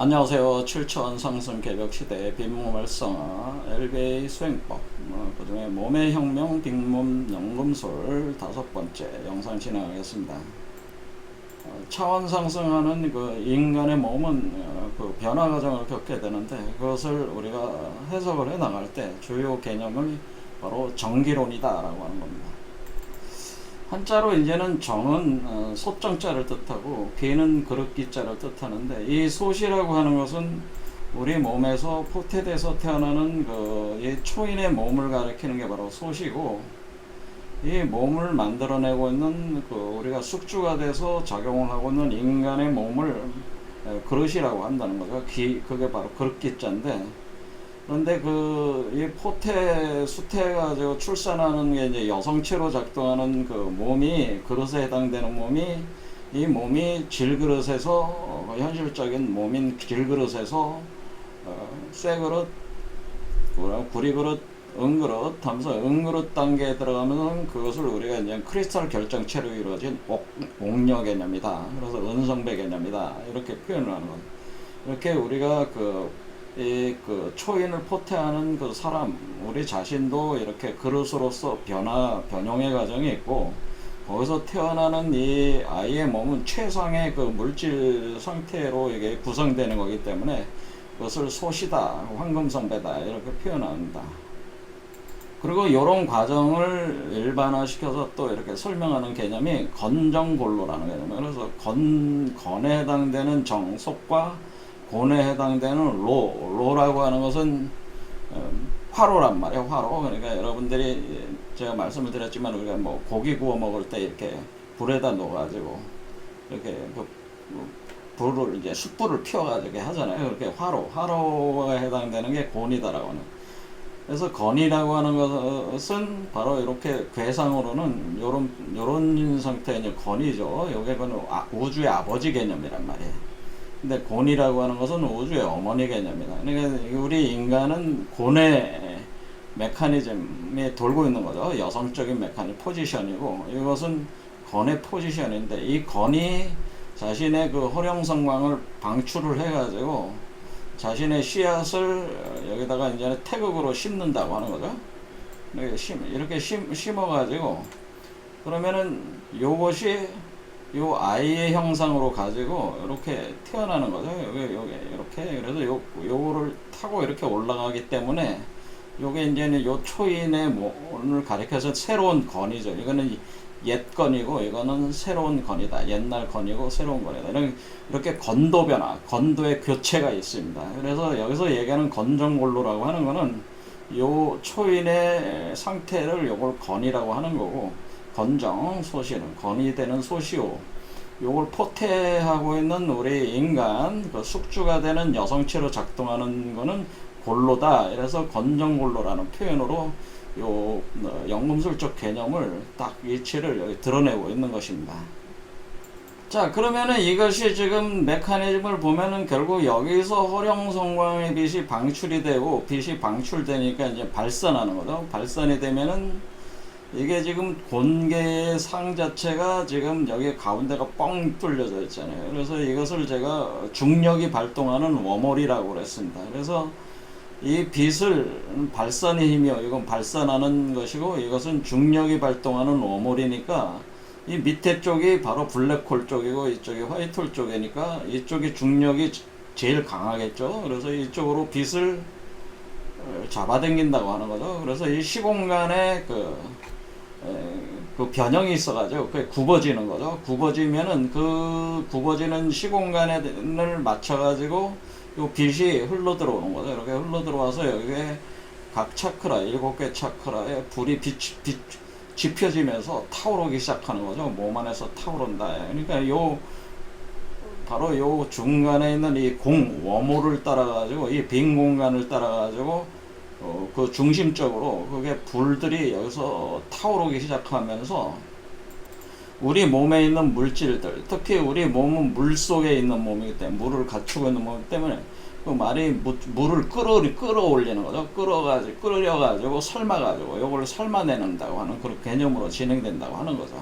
안녕하세요. 7천 상승 개벽 시대 빈몸 활성화 LBA 수행법 그중에 몸의 혁명 빈몸 연금술 5번째 영상 진행하겠습니다. 차원 상승하는 그 인간의 몸은 그 변화 과정을 겪게 되는데 그것을 우리가 해석을 해 나갈 때 주요 개념을 바로 정기론이다라고 하는 겁니다. 한자로 이제는 정은 소정자를 뜻하고 기는 그릇기자를 뜻하는데 이 소시라고 하는 것은 우리 몸에서 포태돼서 태어나는 이 초인의 몸을 가리키는 게 바로 소시고 이 몸을 만들어내고 있는 우리가 숙주가 돼서 작용을 하고 있는 인간의 몸을 그릇이라고 한다는 거죠. 그게 바로 그릇기자인데 그런데 이 수태가지고 출산하는 게 이제 여성체로 작동하는 그 몸이, 그릇에 해당되는 몸이, 이 몸이 질그릇에서, 현실적인 몸인 질그릇에서, 쇠그릇, 구리그릇, 은그릇 하면서 은그릇 단계에 들어가면 그것을 우리가 이제 크리스탈 결정체로 이루어진 옥녀 개념이다. 그래서 은성배 개념이다. 이렇게 표현을 하는 거예요. 이렇게 우리가 그 초인을 포태하는 그 사람, 우리 자신도 이렇게 그릇으로서 변형의 과정이 있고, 거기서 태어나는 이 아이의 몸은 최상의 그 물질 상태로 이게 구성되는 거기 때문에 그것을 소시다, 황금성배다, 이렇게 표현합니다. 그리고 이런 과정을 일반화시켜서 또 이렇게 설명하는 개념이 건정골로라는 개념이에요. 그래서 건에 해당되는 정, 속과 곤에 해당되는 로라고 하는 것은 화로란 말이에요. 화로. 그러니까 여러분들이 제가 말씀을 드렸지만 우리가 뭐 고기 구워 먹을 때 이렇게 불에다 넣어가지고 이렇게 불을 이제 숯불을 피워가지고 하잖아요. 그렇게 화로에 해당되는 게 곤이다라고 하는. 그래서 건이라고 하는 것은 바로 이렇게 괴상으로는 요런 상태의 건이죠. 요게 우주의 아버지 개념이란 말이에요. 근데 곤이라고 하는 것은 우주의 어머니 개념이다. 그러니까 우리 인간은 곤의 메커니즘이 돌고 있는 거죠. 여성적인 포지션이고 이것은 건의 포지션인데 이 건이 자신의 그 허령성광을 방출을 해가지고 자신의 씨앗을 여기다가 이제 태극으로 심는다고 하는 거죠. 이렇게 심어가지고 그러면은 요것이 요 아이의 형상으로 가지고 이렇게 태어나는 거죠. 요게 이렇게. 그래서 요거를 타고 이렇게 올라가기 때문에 요게 이제는 요 초인의 몸을 가리켜서 새로운 건이죠. 이거는 옛 건이고 이거는 새로운 건이다. 옛날 건이고 새로운 건이다. 이렇게 건도 변화, 건도의 교체가 있습니다. 그래서 여기서 얘기하는 건정골로라고 하는 거는 요 초인의 상태를 요걸 건이라고 하는 거고 건정, 소시는 건이 되는 소시오. 요걸 포태하고 있는 우리 인간, 그 숙주가 되는 여성체로 작동하는 거는 골로다. 이래서 건정골로라는 표현으로 요 연금술적 개념을 딱 이치를 여기 드러내고 있는 것입니다. 자, 그러면은 이것이 지금 메커니즘을 보면은 결국 여기서 허령성광의 빛이 방출이 되고 빛이 방출되니까 이제 발산하는 거죠. 발산이 되면은 이게 지금 곤개의 상 자체가 지금 여기 가운데가 뻥 뚫려져 있잖아요. 그래서 이것을 제가 중력이 발동하는 워몰이라고 그랬습니다. 그래서 이 빛을 발산의 힘이요. 이건 발산하는 것이고 이것은 중력이 발동하는 워몰이니까 이 밑에 쪽이 바로 블랙홀 쪽이고 이쪽이 화이트홀 쪽이니까 이쪽이 중력이 제일 강하겠죠. 그래서 이쪽으로 빛을 잡아당긴다고 하는 거죠. 그래서 이 시공간에 그 변형이 있어가지고 그게 굽어지는 거죠. 굽어지면은 그 굽어지는 시공간을 맞춰가지고 요 빛이 흘러 들어오는 거죠. 이렇게 흘러 들어와서 여기에 각 차크라 7개 차크라에 불이 지펴지면서 타오르기 시작하는 거죠. 몸 안에서 타오른다. 그러니까 바로 요 중간에 있는 이 워몰을 따라가지고 이 빈 공간을 따라가지고 그 중심적으로 그게 불들이 여기서 타오르기 시작하면서 우리 몸에 있는 물질들, 특히 우리 몸은 물 속에 있는 몸이기 때문에 물을 갖추고 있는 몸이기 때문에 그 물을 끌어올리는 거죠. 끓여가지고 삶아가지고 요걸 삶아내는다고 하는 그런 개념으로 진행된다고 하는 거죠.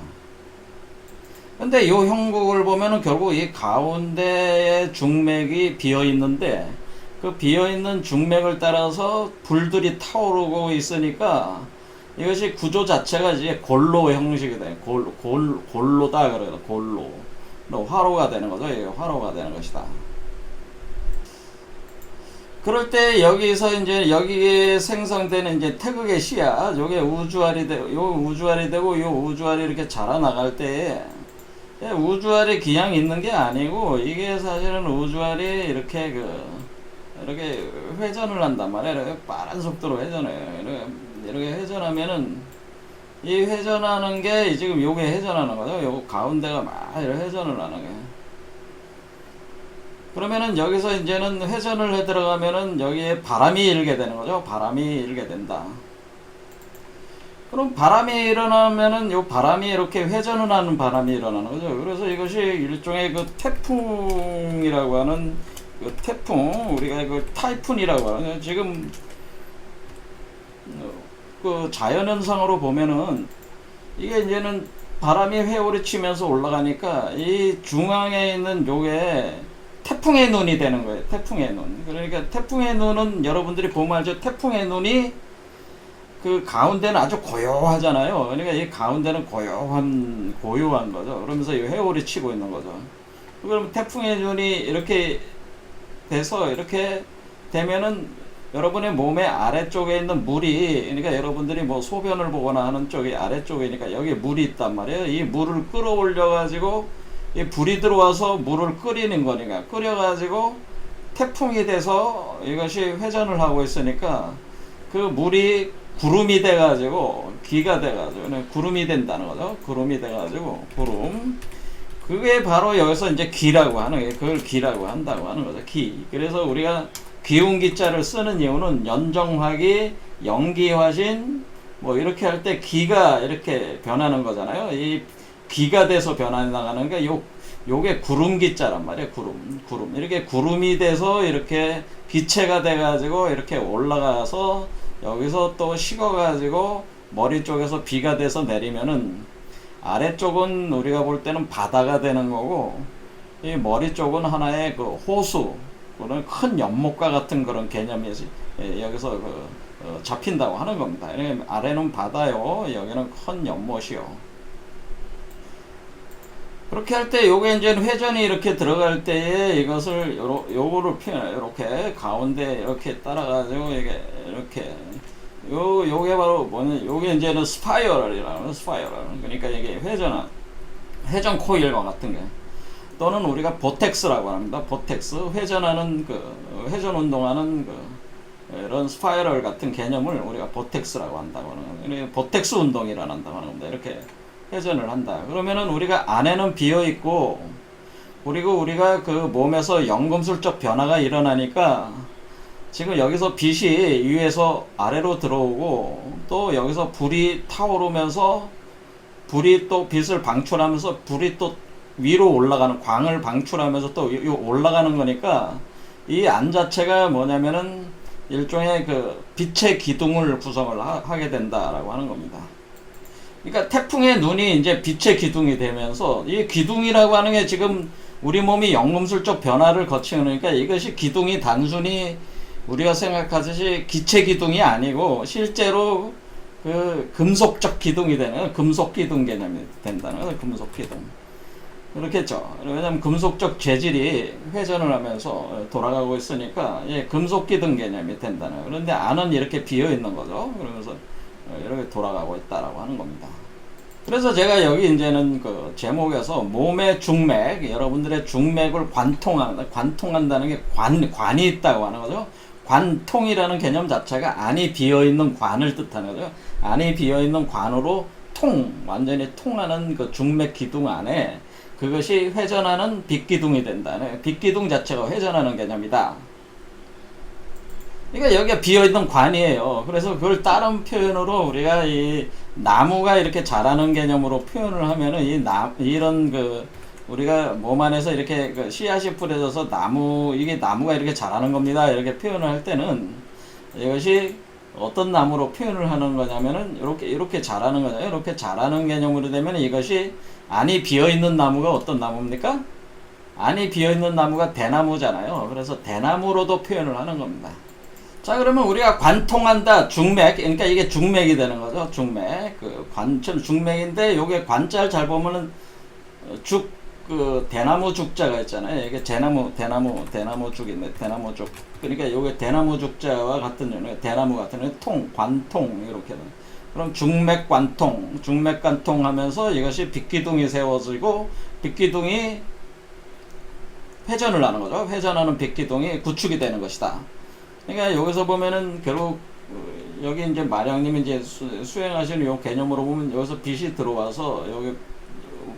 근데 요 형국을 보면은 결국 이 가운데에 중맥이 비어 있는데 그 비어 있는 중맥을 따라서 불들이 타오르고 있으니까 이것이 구조 자체가 이제 골로 형식이 돼. 골로다 그래요. 골로. 화로가 되는 거죠. 이게 화로가 되는 것이다. 그럴 때 여기서 이제 여기에 생성되는 이제 태극의 씨앗, 요게 우주알이 되고, 요 우주알이 되고, 요 우주알이 이렇게 자라나갈 때에 우주알이 그냥 있는 게 아니고 이게 사실은 우주알이 이렇게 회전을 한단 말이야. 이렇게 빠른 속도로 회전해요. 이렇게 회전하면은 이 회전하는 게 지금 요게 회전하는 거죠. 요 가운데가 막 이렇게 회전을 하는 게. 그러면은 여기서 이제는 회전을 해 들어가면은 여기에 바람이 일게 되는 거죠. 바람이 일게 된다. 그럼 바람이 일어나면은 요 바람이 이렇게 회전을 하는 바람이 일어나는 거죠. 그래서 이것이 일종의 그 태풍이라고 하는 그 태풍, 우리가 그 타이푼이라고 하는 지금 그 자연현상으로 보면은 이게 이제는 바람이 회오리 치면서 올라가니까 이 중앙에 있는 요게 태풍의 눈이 되는 거예요. 태풍의 눈. 그러니까 태풍의 눈은 여러분들이 보면 알죠. 태풍의 눈이 그 가운데는 아주 고요하잖아요. 그러니까 이 가운데는 고요한 거죠. 그러면서 이 회오리 치고 있는 거죠. 그럼 태풍의 눈이 이렇게 돼서 이렇게 되면은 여러분의 몸의 아래쪽에 있는 물이, 그러니까 여러분들이 뭐 소변을 보거나 하는 쪽이 아래쪽이니까 여기 물이 있단 말이에요. 이 물을 끌어올려 가지고 이 불이 들어와서 물을 끓이는 거니까 끓여가지고 태풍이 돼서 이것이 회전을 하고 있으니까 그 물이 구름이 돼가지고 기가 돼가지고 구름이 된다는 거죠. 구름이 돼가지고 구름. 그게 바로 여기서 이제 기라고 하는 게 그걸 기라고 한다고 하는 거죠. 기. 그래서 우리가 기운기자를 쓰는 이유는 연정화기, 연기화신 뭐 이렇게 할 때 기가 이렇게 변하는 거잖아요. 이 기가 돼서 변해 나가는 게 요게 구름기자란 말이에요. 구름. 이렇게 구름이 돼서 이렇게 기체가 돼가지고 이렇게 올라가서 여기서 또 식어가지고 머리 쪽에서 비가 돼서 내리면은 아래쪽은 우리가 볼 때는 바다가 되는 거고 이 머리 쪽은 하나의 그 호수, 그런 큰 연못과 같은 그런 개념이 여기서 잡힌다고 하는 겁니다. 아래는 바다요, 여기는 큰 연못이요. 그렇게 할 때 요게 이제 회전이 이렇게 들어갈 때에 이것을 요거를 표현해요. 이렇게 가운데 이렇게 따라가지고 이게 이렇게 요게 바로 뭐냐, 요게 이제는 스파이럴이라는 스파이럴. 그러니까 이게 회전 코일과 같은 게, 또는 우리가 보텍스라고 합니다. 보텍스, 회전하는 회전 운동하는 이런 스파이럴 같은 개념을 우리가 보텍스라고 한다고 하는 거예요. 보텍스 운동이라고 한다고 하는 겁니다. 이렇게 회전을 한다. 그러면은 우리가 안에는 비어 있고, 그리고 우리가 그 몸에서 연금술적 변화가 일어나니까 지금 여기서 빛이 위에서 아래로 들어오고, 또 여기서 불이 타오르면서 불이 또 빛을 방출하면서 불이 또 위로 올라가는, 광을 방출하면서 또 올라가는 거니까 이 안 자체가 뭐냐면은 일종의 그 빛의 기둥을 구성을 하게 된다라고 하는 겁니다. 그러니까 태풍의 눈이 이제 빛의 기둥이 되면서, 이 기둥이라고 하는 게 지금 우리 몸이 연금술적 변화를 거치는 거니까 이것이 기둥이 단순히 우리가 생각하듯이 기체 기둥이 아니고 실제로 그 금속적 기둥이 되는, 금속 기둥 개념이 된다는 거죠. 금속 기둥. 그렇겠죠. 왜냐하면 금속적 재질이 회전을 하면서 돌아가고 있으니까 금속 기둥 개념이 된다는 거예요. 그런데 안은 이렇게 비어 있는 거죠. 그러면서 이렇게 돌아가고 있다라고 하는 겁니다. 그래서 제가 여기 이제는 그 제목에서 몸의 중맥, 여러분들의 중맥을 관통한다는 게 관이 있다고 하는 거죠. 관통이라는 개념 자체가 안이 비어있는 관을 뜻하는 거죠. 안이 비어있는 관으로 완전히 통하는 그 중맥 기둥 안에 그것이 회전하는 빛기둥이 된다. 빛기둥 자체가 회전하는 개념이다. 그러니까 여기가 비어있는 관이에요. 그래서 그걸 다른 표현으로 우리가 이 나무가 이렇게 자라는 개념으로 표현을 하면은 이런 우리가 몸 안에서 이렇게 씨앗이 뿌려져서 이게 나무가 이렇게 자라는 겁니다. 이렇게 표현을 할 때는 이것이 어떤 나무로 표현을 하는 거냐면은 이렇게 자라는 거냐. 이렇게 자라는 개념으로 되면 이것이 안이 비어 있는 나무가 어떤 나무입니까? 안이 비어 있는 나무가 대나무잖아요. 그래서 대나무로도 표현을 하는 겁니다. 자, 그러면 우리가 관통한다, 중맥. 그러니까 이게 중맥이 되는 거죠. 중맥. 그 관천 중맥인데 요게 관자를 잘 보면은 죽, 그 대나무 죽자가 있잖아요. 이게 대나무 죽인데 대나무 죽. 그러니까 요게 대나무 죽자와 같은 요 대나무 같은 요 통, 관통 이렇게. 그럼 중맥관통 하면서 이것이 빗기둥이 세워지고 빗기둥이 회전을 하는 거죠. 회전하는 빗기둥이 구축이 되는 것이다. 그러니까 여기서 보면은 결국 여기 이제 마량님이 이제 수행하시는 요 개념으로 보면 여기서 빛이 들어와서 여기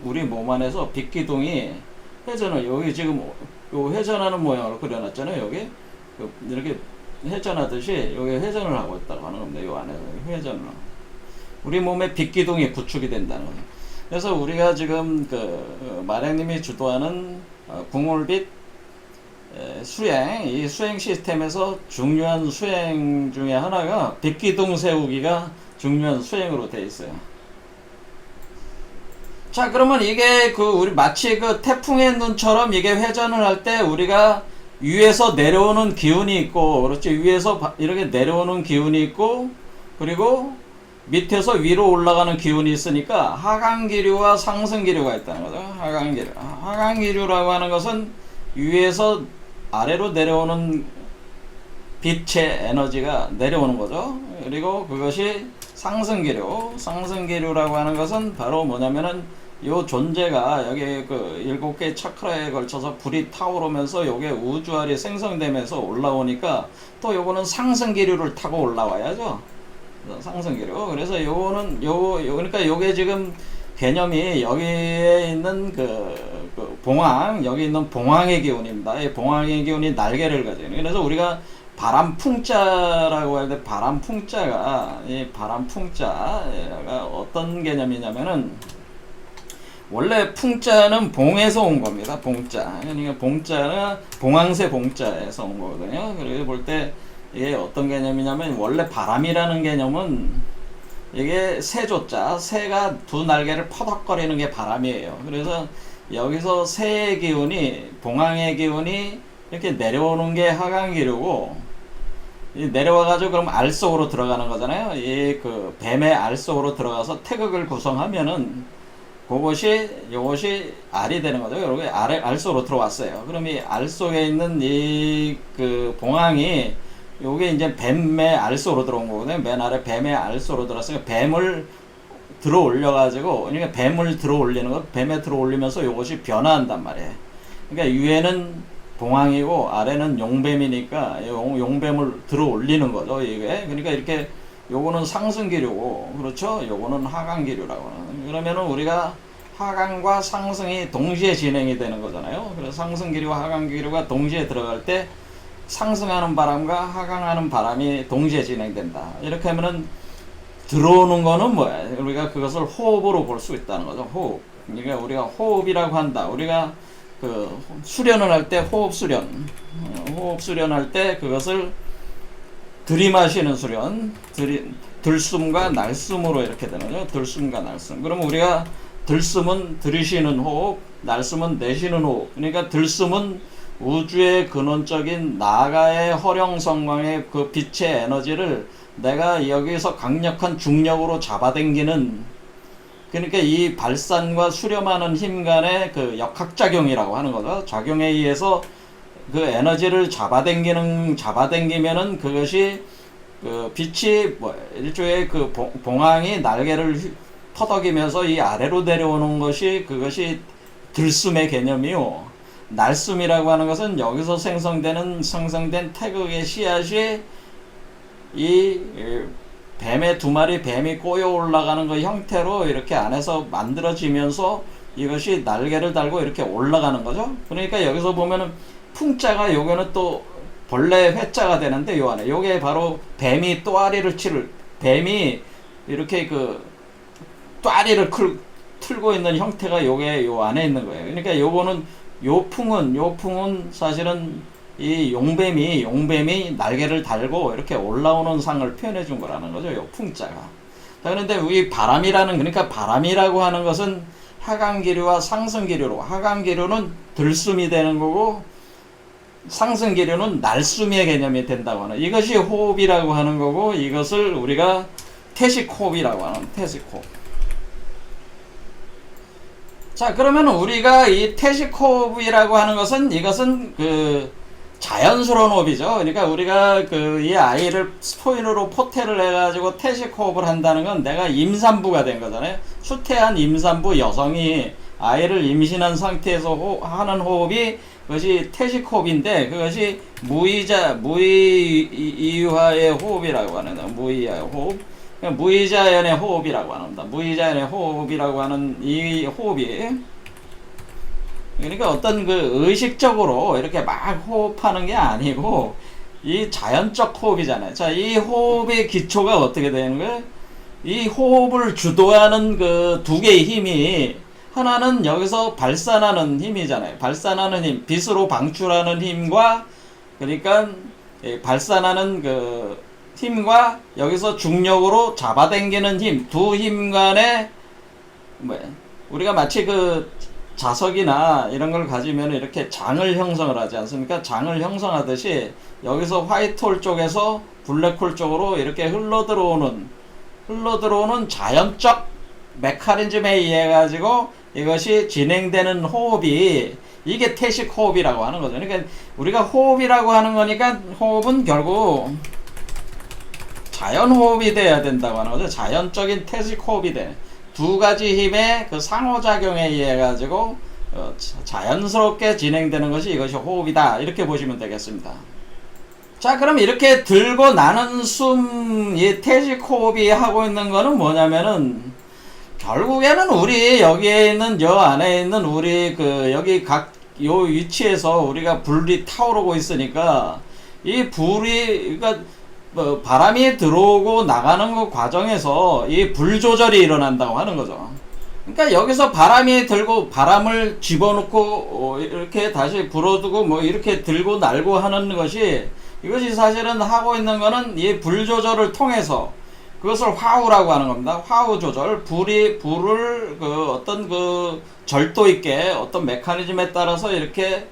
우리 몸 안에서 빛기둥이 회전을 여기 지금 요 회전하는 모양으로 그려놨잖아요. 여기 이렇게 회전하듯이 여기 회전을 하고 있다고 하는 겁니다. 요 안에서 회전을 우리 몸의 빛기둥이 구축이 된다는 거예요. 그래서 우리가 지금 그 마량님이 주도하는 궁울빛 수행, 이 수행 시스템에서 중요한 수행 중에 하나가 빛기둥 세우기가 중요한 수행으로 되어 있어요. 자, 그러면 이게 우리 마치 그 태풍의 눈처럼 이게 회전을 할 때 우리가 위에서 내려오는 기운이 있고, 그렇지, 위에서 이렇게 내려오는 기운이 있고, 그리고 밑에서 위로 올라가는 기운이 있으니까 하강기류와 상승기류가 있다는 거죠. 하강기류라고 하는 것은 위에서 아래로 내려오는 빛의 에너지가 내려오는 거죠. 그리고 그것이 상승기류라고 하는 것은 바로 뭐냐면은 요 존재가 여기 그 7개의 차크라에 걸쳐서 불이 타오르면서 요게 우주알이 생성되면서 올라오니까 또 요거는 상승기류를 타고 올라와야죠. 상승기류. 그래서 요거는 그러니까 요게 지금 개념이 여기에 있는 그 봉황, 여기 있는 봉황의 기운입니다. 이 봉황의 기운이 날개를 가지고 있는. 그래서 우리가 바람풍자라고 할 때 이 바람풍자가 어떤 개념이냐면은 원래 풍자는 봉에서 온 겁니다. 봉자. 그러니까 봉자는 봉황새 봉자에서 온 거거든요. 그래서 볼 때 이게 어떤 개념이냐면 원래 바람이라는 개념은 이게 새조자, 새가 두 날개를 퍼덕거리는 게 바람이에요. 그래서 여기서 새의 기운이, 봉황의 기운이 이렇게 내려오는 게 하강기류고, 내려와가지고 그럼 알 속으로 들어가는 거잖아요. 이 그 뱀의 알 속으로 들어가서 태극을 구성하면은 요것이 알이 되는 거죠. 요게 알 속으로 들어왔어요. 그럼 이 알 속에 있는 이 그 봉황이 요게 이제 뱀의 알 속으로 들어온 거거든요. 맨 아래 뱀의 알 속으로 들어왔으니까 뱀을 들어 올려가지고, 그러니까 뱀을 들어 올리는 것, 뱀에 들어 올리면서 요것이 변화한단 말이에요. 그러니까 위에는 봉황이고 아래는 용뱀이니까 용뱀을 들어 올리는 거죠. 이게. 그러니까 이렇게 요거는 상승기류고, 그렇죠? 요거는 하강기류라고 하는. 그러면은 우리가 하강과 상승이 동시에 진행이 되는 거잖아요. 그래서 상승기류와 하강기류가 동시에 들어갈 때 상승하는 바람과 하강하는 바람이 동시에 진행된다. 이렇게 하면은 들어오는 거는 뭐야? 우리가 그것을 호흡으로 볼 수 있다는 거죠. 호흡. 그러니까 우리가 호흡이라고 한다. 우리가 그 수련을 할 때 호흡 수련할 때 그것을 들이마시는 수련, 들숨과 날숨으로 이렇게 되는 거죠. 들숨과 날숨. 그러면 우리가 들숨은 들이쉬는 호흡, 날숨은 내쉬는 호흡. 그러니까 들숨은 우주의 근원적인 나가의 허령성광의 그 빛의 에너지를 내가 여기서 강력한 중력으로 잡아당기는, 그러니까 이 발산과 수렴하는 힘 간의 그 역학작용이라고 하는 거죠. 작용에 의해서 그 에너지를 잡아당기면은 그것이 그 빛이 일종의 그 봉황이 날개를 터덕이면서 이 아래로 내려오는 것이 그것이 들숨의 개념이요. 날숨이라고 하는 것은 여기서 생성된 태극의 씨앗이 이 뱀의 두 마리 뱀이 꼬여 올라가는 그 형태로 이렇게 안에서 만들어지면서 이것이 날개를 달고 이렇게 올라가는 거죠. 그러니까 여기서 보면은 풍자가 요거는 또 본래 회자가 되는데 요 안에 요게 바로 뱀이 뱀이 이렇게 그 또아리를 틀고 있는 형태가 요게 요 안에 있는 거예요. 그러니까 요거는 요 풍은 사실은 이 용뱀이 날개를 달고 이렇게 올라오는 상을 표현해 준 거라는 거죠. 요 풍자가. 자, 그런데 이 바람이라는, 그러니까 바람이라고 하는 것은 하강기류와 상승기류로, 하강기류는 들숨이 되는 거고 상승기류는 날숨의 개념이 된다고 하는, 이것이 호흡이라고 하는 거고, 이것을 우리가 태식호흡이라고 하는, 태식호흡. 자, 그러면 우리가 이 태식호흡이라고 하는 것은, 이것은 그 자연스러운 호흡이죠. 그러니까 우리가 그 이 아이를 스포인으로 포태를 해가지고 태식호흡을 한다는 건 내가 임산부가 된 거잖아요. 수태한 임산부 여성이 아이를 임신한 상태에서 하는 호흡이, 그것이 태식호흡인데, 그것이 무의이유화의 호흡이라고 하는 거예요. 무의이유화의 호흡. 무의자연의 호흡이라고 합니다. 무의자연의 호흡이라고 하는 이 호흡이, 그러니까 어떤 그 의식적으로 이렇게 막 호흡하는 게 아니고 이 자연적 호흡이잖아요. 자, 이 호흡의 기초가 어떻게 되는 거예요? 이 호흡을 주도하는 그 두 개의 힘이, 하나는 여기서 발산하는 힘이잖아요. 발산하는 힘, 빛으로 방출하는 힘과, 그러니까 발산하는 그 힘과 여기서 중력으로 잡아당기는 힘, 두 힘 간에 우리가 마치 그 자석이나 이런 걸 가지면 이렇게 장을 형성을 하지 않습니까? 장을 형성하듯이 여기서 화이트홀 쪽에서 블랙홀 쪽으로 이렇게 흘러들어오는 자연적 메커니즘에 의해 가지고 이것이 진행되는 호흡이, 이게 태식 호흡이라고 하는 거죠. 그러니까 우리가 호흡이라고 하는 거니까, 호흡은 결국 자연 호흡이 돼야 된다고 하는 거죠. 자연적인 태식 호흡이 돼. 두 가지 힘의 그 상호작용에 의해 가지고 자연스럽게 진행되는 것이, 이것이 호흡이다, 이렇게 보시면 되겠습니다. 자, 그럼 이렇게 들고 나는 숨, 이 태식 호흡이 하고 있는 거는 뭐냐면은, 결국에는 우리 여기에 있는, 여 안에 있는 우리 그 여기 각 요 위치에서 우리가 불이 타오르고 있으니까, 이 불이, 그러니까 뭐 바람이 들어오고 나가는 그 과정에서 이 불 조절이 일어난다고 하는 거죠. 그러니까 여기서 바람이 들고, 바람을 집어넣고 이렇게 다시 불어두고 뭐 이렇게 들고 날고 하는 것이, 이것이 사실은 하고 있는 거는 이 불 조절을 통해서, 그것을 화우라고 하는 겁니다. 화우 조절. 불을 그 어떤 그 절도 있게 어떤 메커니즘에 따라서 이렇게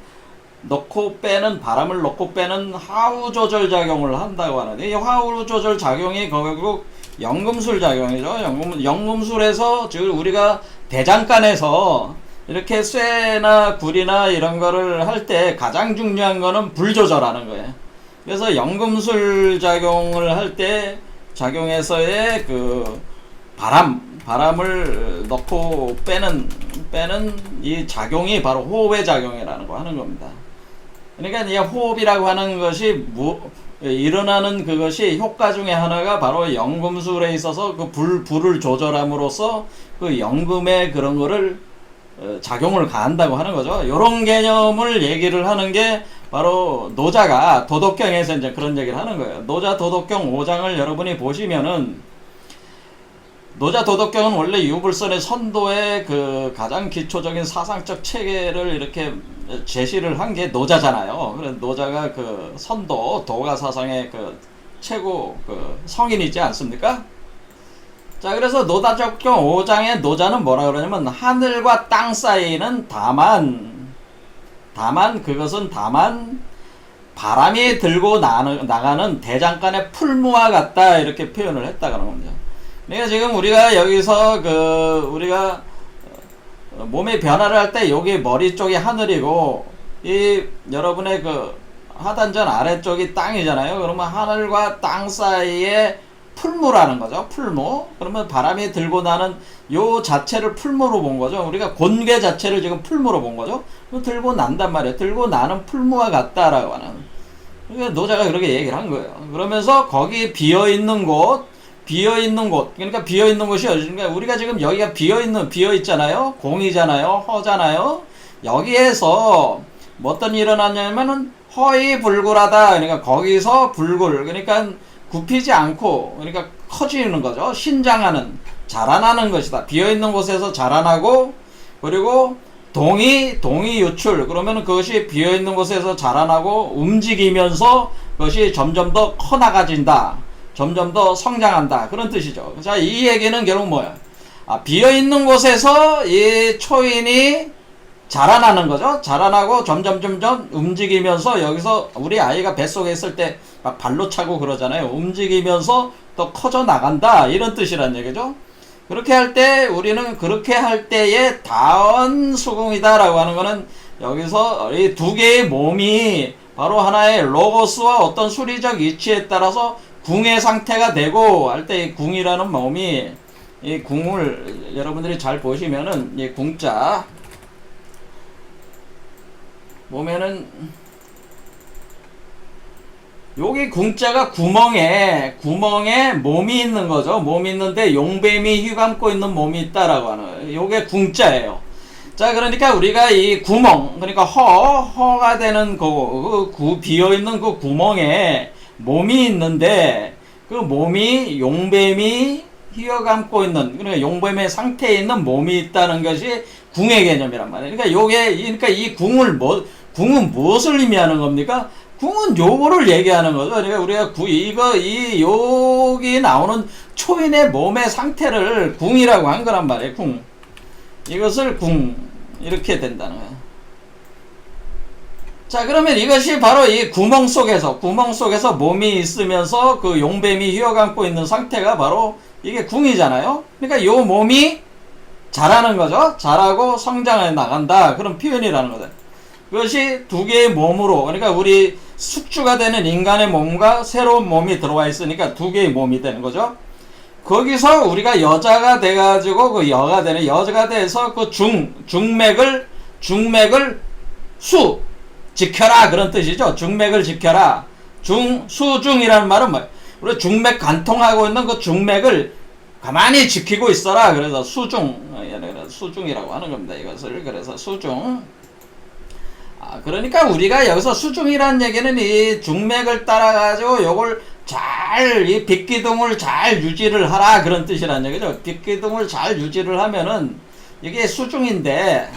넣고 빼는, 바람을 넣고 빼는 하우 조절 작용을 한다고 하는데, 이 하우 조절 작용이 결국 연금술 작용이죠. 연금술에서, 즉 우리가 대장간에서 이렇게 쇠나 굴이나 이런 거를 할 때 가장 중요한 거는 불 조절하는 거예요. 그래서 연금술 작용을 할 때, 작용에서의 그 바람을 넣고 빼는 이 작용이 바로 호흡의 작용이라는 거 하는 겁니다. 그러니까 이 호흡이라고 하는 것이 일어나는 그것이 효과 중에 하나가 바로 연금술에 있어서 그 불을 조절함으로써 그 연금의 그런 거를 작용을 가한다고 하는 거죠. 이런 개념을 얘기를 하는 게 바로 노자가 도덕경에서 이제 그런 얘기를 하는 거예요. 노자 도덕경 5장을 여러분이 보시면은, 노자 도덕경은 원래 유불선의 선도의 그 가장 기초적인 사상적 체계를 이렇게 제시를 한 게 노자잖아요. 그래서 노자가 그 선도, 도가 사상의 그 최고 그 성인이지 않습니까? 자, 그래서 노자도덕경 5장의 노자는 뭐라 그러냐면, 하늘과 땅 사이는 다만 그것은 바람이 들고 나가는 대장간의 풀무와 같다, 이렇게 표현을 했다고 하는 겁니다. 그러니까 지금 우리가 여기서 우리가 몸의 변화를 할 때 여기 머리 쪽이 하늘이고, 이 여러분의 그 하단전 아래쪽이 땅이잖아요. 그러면 하늘과 땅 사이에 풀무라는 거죠. 풀무. 그러면 바람이 들고 나는 요 자체를 풀무로 본 거죠. 우리가 곤괴 자체를 지금 풀무로 본 거죠. 들고 난단 말이에요. 들고 나는 풀무와 같다라고 하는. 그러니까 노자가 그렇게 얘기를 한 거예요. 그러면서 거기 비어있는 곳, 그러니까 비어있는 곳이 어디인가? 그러니까 우리가 지금 여기가 비어있잖아요. 공이잖아요. 허잖아요. 여기에서 뭐 어떤 일이 일어나냐면은 허이불굴하다. 그러니까 거기서 불굴. 그러니까 굽히지 않고, 그러니까 커지는 거죠. 신장하는, 자라나는 것이다. 비어있는 곳에서 자라나고, 그리고 동이 유출. 그러면 그것이 비어있는 곳에서 자라나고 움직이면서 그것이 점점 더 커나가진다. 점점 더 성장한다. 그런 뜻이죠. 자, 이 얘기는 결국 뭐야? 비어있는 곳에서 이 초인이 자라나는 거죠. 자라나고 점점 움직이면서 여기서 우리 아이가 뱃속에 있을 때 막 발로 차고 그러잖아요. 움직이면서 더 커져 나간다. 이런 뜻이란 얘기죠. 그렇게 할 때 우리는 그렇게 할 때의 다원 수궁이다라고 하는 거는 여기서 이 두 개의 몸이 바로 하나의 로고스와 어떤 수리적 이치에 따라서 궁의 상태가 되고 할 때 이 궁이라는 몸이 이 궁을 여러분들이 잘 보시면은 이 궁자 보면은 여기 궁자가 구멍에 몸이 있는 거죠. 몸이 있는데 용뱀이 휘감고 있는 몸이 있다라고 하는 요게 궁자예요. 자, 그러니까 우리가 이 구멍, 그러니까 허가 되는 비어있는 그 구멍에 몸이 있는데 그 몸이 용뱀이 휘어감고 있는, 그러니까 용뱀의 상태에 있는 몸이 있다는 것이 궁의 개념이란 말이에요. 그러니까 이 궁은 무엇을 의미하는 겁니까? 궁은 요거를 얘기하는 거죠. 그러니까 우리가 여기 나오는 초인의 몸의 상태를 궁이라고 한 거란 말이에요. 궁. 이것을 궁. 이렇게 된다는 거예요. 자, 그러면 이것이 바로 이 구멍 속에서 몸이 있으면서 그 용뱀이 휘어감고 있는 상태가 바로 이게 궁이잖아요. 그러니까 요 몸이 자라는 거죠. 자라고 성장해 나간다. 그런 표현이라는 거죠. 그것이 두 개의 몸으로, 그러니까 우리 숙주가 되는 인간의 몸과 새로운 몸이 들어와 있으니까 두 개의 몸이 되는 거죠. 거기서 우리가 여자가 돼가지고 그 여자가 돼서 그 중맥을 지켜라. 그런 뜻이죠. 중맥을 지켜라. 수중이라는 말은 뭐예요? 우리 중맥 관통하고 있는 그 중맥을 가만히 지키고 있어라. 그래서 수중이라고 하는 겁니다. 이것을. 그래서 수중. 그러니까 우리가 여기서 수중이라는 얘기는 이 중맥을 따라가지고 요걸 이 빗기둥을 잘 유지를 하라. 그런 뜻이란 얘기죠. 빗기둥을 잘 유지를 하면은 이게 수중인데,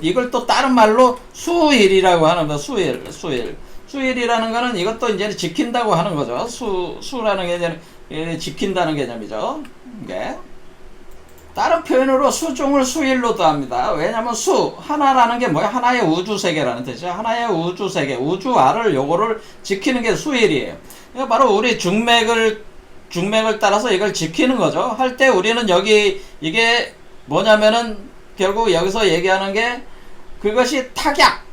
이걸 또 다른 말로 수일이라고 하는 거, 수일이라는 거는 이것도 이제 지킨다고 하는 거죠. 수라는 게 지킨다는 개념이죠. 이게. 다른 표현으로 수중을 수일로도 합니다. 왜냐면 하나라는 게 뭐야? 하나의 우주세계라는 뜻이죠. 하나의 우주세계, 우주알을 요거를 지키는 게 수일이에요. 그러니까 바로 우리 중맥을 따라서 이걸 지키는 거죠. 할 때 우리는 이게 뭐냐면은 결국 여기서 얘기하는 게 그것이 tak약.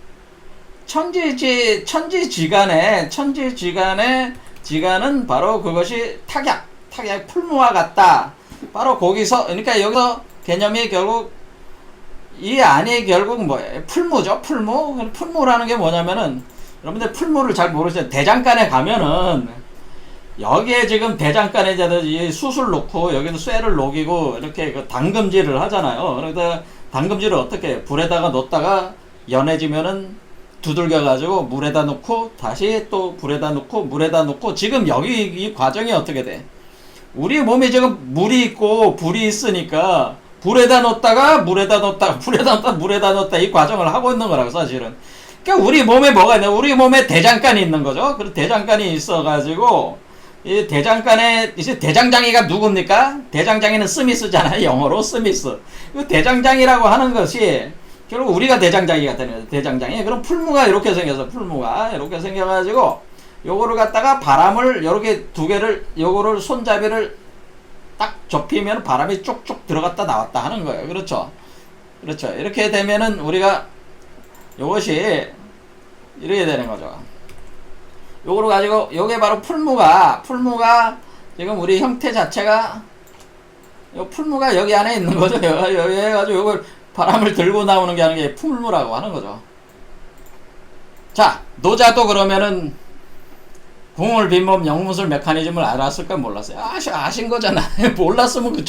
지간은 바로 그것이 tak약, 풀무와 같다. 바로 거기서, 그러니까 여기서 개념이 결국 이 안이 결국 뭐예요? 풀무죠. 풀무라는 게 뭐냐면은 여러분들 풀무를 잘 모르시죠. 대장간에 가면은 여기에 지금 대장간에 이 숯을 놓고 여기도 쇠를 녹이고 이렇게 그 담금질을 하잖아요. 그러다 담금질을 어떻게 불에다가 놓다가 연해지면은 두들겨 가지고 물에다 놓고 다시 또 불에다 놓고 물에다 놓고 지금 여기 이 과정이 어떻게 돼? 우리 몸에 지금 물이 있고 불이 있으니까 불에다 넣었다가 물에다 넣었다 이 과정을 하고 있는 거라고 사실은. 그러니까 우리 몸에 뭐가 있냐? 우리 몸에 대장간이 있는 거죠. 그 대장간이 있어가지고 이 대장간에 이제 대장장이가 누굽니까? 대장장이는 스미스잖아요. 영어로 스미스. 이 대장장이라고 하는 것이 결국 우리가 대장장이가 되는 거죠. 대장장이. 그럼 풀무가 이렇게 생겨가지고 요거를 갖다가 바람을 요렇게 두 개를 요거를 손잡이를 딱 접히면 바람이 쭉쭉 들어갔다 나왔다 하는 거예요. 그렇죠. 이렇게 되면은 우리가 요것이 이렇게 되는 거죠. 요거를 가지고 요게 바로 풀무가 지금 우리 형태 자체가 요 풀무가 여기 안에 있는 거죠. 여기 해가지고 요걸 바람을 들고 나오는 게 하는 게 풀무라고 하는 거죠. 자, 노자도 그러면은 궁을 빈몸 영문술 메커니즘을 알았을까 몰랐어요. 아신 거잖아. 몰랐으면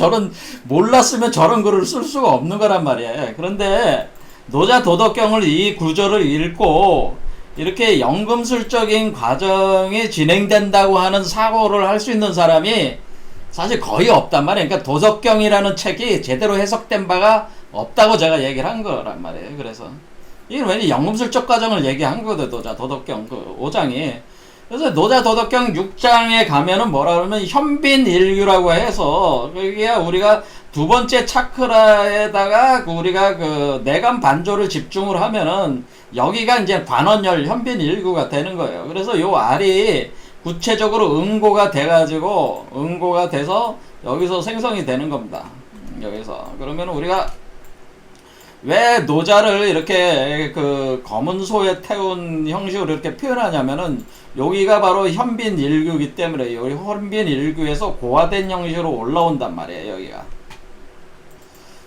저런 글을 쓸 수가 없는 거란 말이에요. 그런데 노자 도덕경을 이 구조를 읽고 이렇게 연금술적인 과정이 진행된다고 하는 사고를 할 수 있는 사람이 사실 거의 없단 말이에요. 그러니까 도덕경이라는 책이 제대로 해석된 바가 없다고 제가 얘기를 한 거란 말이에요. 그래서 이게 왠지 연금술적 과정을 얘기한 거거든. 노자 도덕경 그 5장이. 그래서 노자 도덕경 6장에 가면은 뭐라 그러면 현빈일규라고 해서 그게 우리가 두 번째 차크라에다가 우리가 그 내간 반조를 집중을 하면은 여기가 이제 관원열 현빈일규가 되는 거예요. 그래서 요 알이 구체적으로 응고가 돼가지고 응고가 돼서 여기서 생성이 되는 겁니다. 여기서 그러면 우리가 왜 노자를 이렇게 그 검은 소에 태운 형식으로 이렇게 표현하냐면은 여기가 바로 현빈일규이기 때문에 여기 현빈일규에서 고화된 형식으로 올라온단 말이에요. 여기가.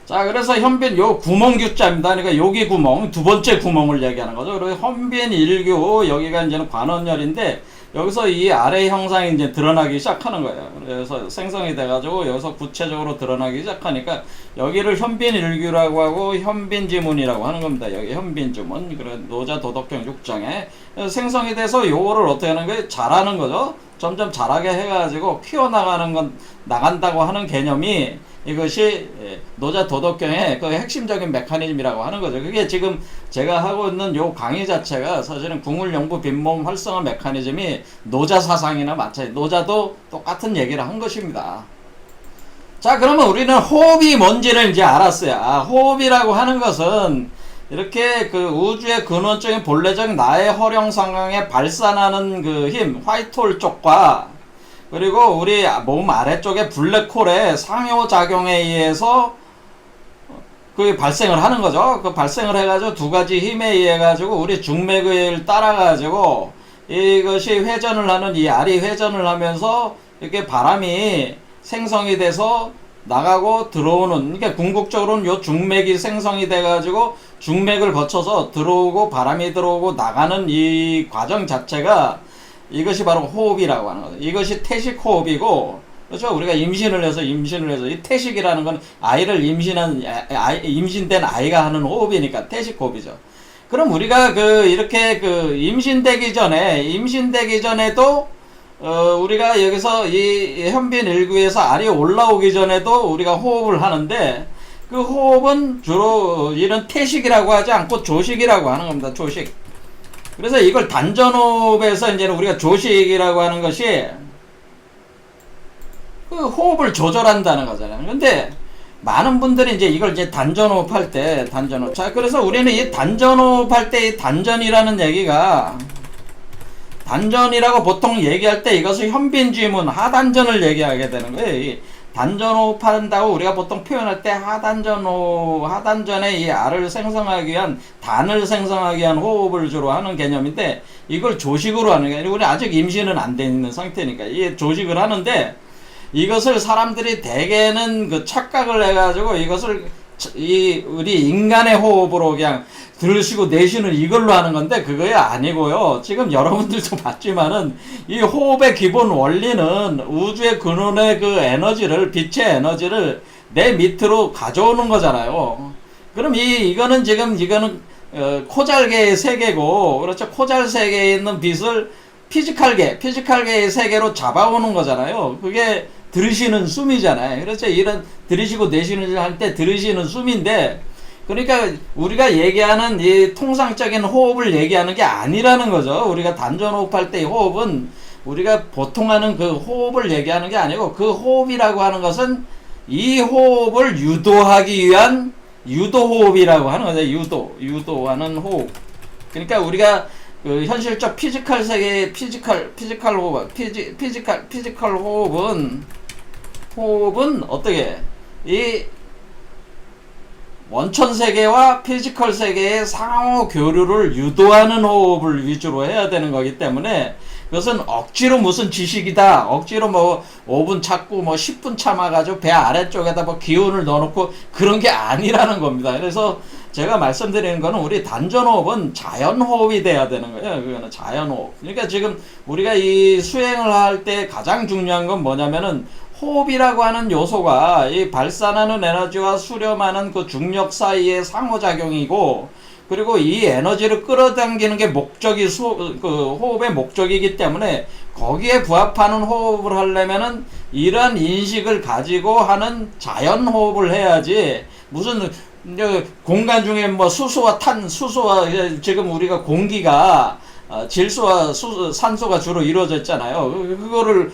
자, 그래서 현빈 요 구멍규자입니다. 그러니까 여기 구멍 두 번째 구멍을 얘기하는 거죠. 그리고 현빈일규 여기가 이제는 관원열인데 여기서 이 아래 형상이 이제 드러나기 시작하는 거예요. 그래서 생성이 돼가지고 여기서 구체적으로 드러나기 시작하니까 여기를 현빈일규라고 하고 현빈지문이라고 하는 겁니다. 여기 현빈지문. 그래 노자 도덕경 6장에 생성이 돼서 요거를 어떻게 하는 거예요? 자라는 거죠. 점점 자라게 해가지고 키워나가는 건 나간다고 하는 개념이 이것이 노자 도덕경의 그 핵심적인 메커니즘이라고 하는 거죠. 그게 지금 제가 하고 있는 요 강의 자체가 사실은 궁울영부 빈몸 활성화 메커니즘이 노자 사상이나 마찬가지. 노자도 똑같은 얘기를 한 것입니다. 자, 그러면 우리는 호흡이 뭔지를 이제 알았어요. 아, 호흡이라고 하는 것은 이렇게 그 우주의 근원적인 본래적인 나의 허령 상황에 발산하는 그 힘, 화이트홀 쪽과 그리고 우리 몸 아래쪽에 블랙홀의 상호작용에 의해서 그 발생을 하는 거죠. 그 발생을 해가지고 두 가지 힘에 의해 가지고 우리 중맥을 따라 가지고 이것이 회전을 하는 이 알이 회전을 하면서 이렇게 바람이 생성이 돼서 나가고 들어오는, 그러니까 궁극적으로는 요 중맥이 생성이 돼 가지고 중맥을 거쳐서 들어오고 바람이 들어오고 나가는 이 과정 자체가 이것이 바로 호흡이라고 하는 거죠. 이것이 태식 호흡이고, 그렇죠? 우리가 임신을 해서 이 태식이라는 건 아이를 임신된 아이가 하는 호흡이니까 태식 호흡이죠. 그럼 우리가 이렇게 임신되기 전에도 우리가 여기서 이 현빈일규에서 알이 올라오기 전에도 우리가 호흡을 하는데 그 호흡은 주로 이런 태식이라고 하지 않고 조식이라고 하는 겁니다. 조식. 그래서 이걸 단전호흡에서 이제는 우리가 조식이라고 하는 것이 그 호흡을 조절한다는 거잖아요. 근데 많은 분들이 이제 이걸 이제 단전호흡 할 때, 자, 그래서 우리는 이 단전호흡 할 때 이 단전이라는 얘기가 단전이라고 보통 얘기할 때 이것을 현빈지문, 하단전을 얘기하게 되는 거예요. 이 단전호흡 한다고 우리가 보통 표현할 때 하단전에 이 알을 생성하기 위한, 단을 생성하기 위한 호흡을 주로 하는 개념인데 이걸 조식으로 하는 게 아니라 우리 아직 임신은 안 돼 있는 상태니까 이게 조식을 하는데 이것을 사람들이 대개는 그 착각을 해가지고 이것을 우리 인간의 호흡으로 그냥 들으시고 내쉬는 이걸로 하는 건데 그거야 아니고요. 지금 여러분들도 봤지만은 이 호흡의 기본 원리는 우주의 근원의 그 에너지를, 빛의 에너지를 내 밑으로 가져오는 거잖아요. 그럼 이거는 코잘계의 세계고, 그렇죠? 코잘 세계에 있는 빛을 피지컬계의 세계로 잡아오는 거잖아요. 그게 들으시는 숨이잖아요. 그렇죠? 이런 들으시고 내쉬는 할 때 들으시는 숨인데, 그러니까 우리가 얘기하는 이 통상적인 호흡을 얘기하는 게 아니라는 거죠. 우리가 단전호흡 할 때 이 호흡은 우리가 보통 하는 그 호흡을 얘기하는 게 아니고, 그 호흡이라고 하는 것은 이 호흡을 유도하기 위한 유도호흡이라고 하는 거죠. 유도하는 호흡. 그러니까 우리가 그 현실적 피지컬 세계의 피지컬 호흡은 어떻게 이 원천 세계와 피지컬 세계의 상호 교류를 유도하는 호흡을 위주로 해야 되는 거기 때문에 그것은 억지로 무슨 지식이다, 억지로 뭐 5분 찾고 뭐 10분 참아가지고 배 아래쪽에다 뭐 기운을 넣어놓고 그런 게 아니라는 겁니다. 그래서 제가 말씀드리는 거는 우리 단전호흡은 자연호흡이 돼야 되는 거예요. 그거는 자연호흡. 그러니까 지금 우리가 이 수행을 할 때 가장 중요한 건 뭐냐면은 호흡이라고 하는 요소가 이 발산하는 에너지와 수렴하는 그 중력 사이의 상호작용이고, 그리고 이 에너지를 끌어당기는 게 호흡의 목적이기 때문에 거기에 부합하는 호흡을 하려면은 이러한 인식을 가지고 하는 자연 호흡을 해야지, 무슨 이제 공간 중에 뭐 수소와 지금 우리가 공기가 질소와 산소가 주로 이루어져 있잖아요. 그거를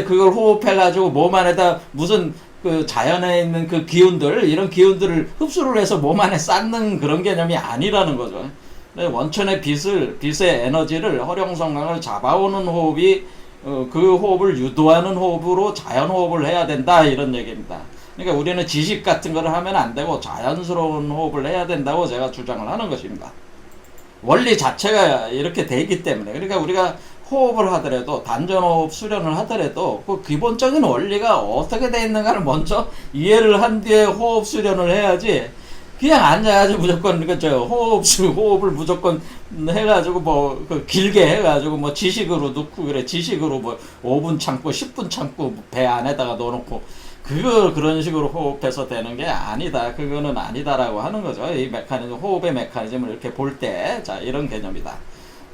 그걸 호흡해가지고 몸 안에다 무슨 그 자연에 있는 그 기운들, 이런 기운들을 흡수를 해서 몸 안에 쌓는 그런 개념이 아니라는 거죠. 원천의 빛의 에너지를, 허룡성강을 잡아오는 호흡이, 그 호흡을 유도하는 호흡으로 자연 호흡을 해야 된다, 이런 얘기입니다. 그러니까 우리는 지식 같은 거를 하면 안 되고 자연스러운 호흡을 해야 된다고 제가 주장을 하는 것입니다. 원리 자체가 이렇게 되기 때문에. 그러니까 우리가 호흡을 하더라도, 단전호흡 수련을 하더라도 그 기본적인 원리가 어떻게 되어 있는가를 먼저 이해를 한 뒤에 호흡 수련을 해야지, 그냥 앉아가지고 무조건 호흡을 무조건 해가지고 그 길게 해가지고 지식으로 넣고 그래. 지식으로 5분 참고 10분 참고 배 안에다가 넣어놓고 그런 식으로 호흡해서 되는 게 아니다. 그거는 아니다라고 하는 거죠. 이 호흡의 메커니즘을 이렇게 볼 때, 자, 이런 개념이다.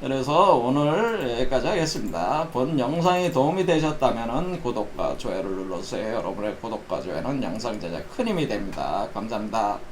그래서 오늘 여기까지 하겠습니다. 본 영상이 도움이 되셨다면 구독과 좋아요를 눌러주세요. 여러분의 구독과 좋아요는 영상 제작에 큰 힘이 됩니다. 감사합니다.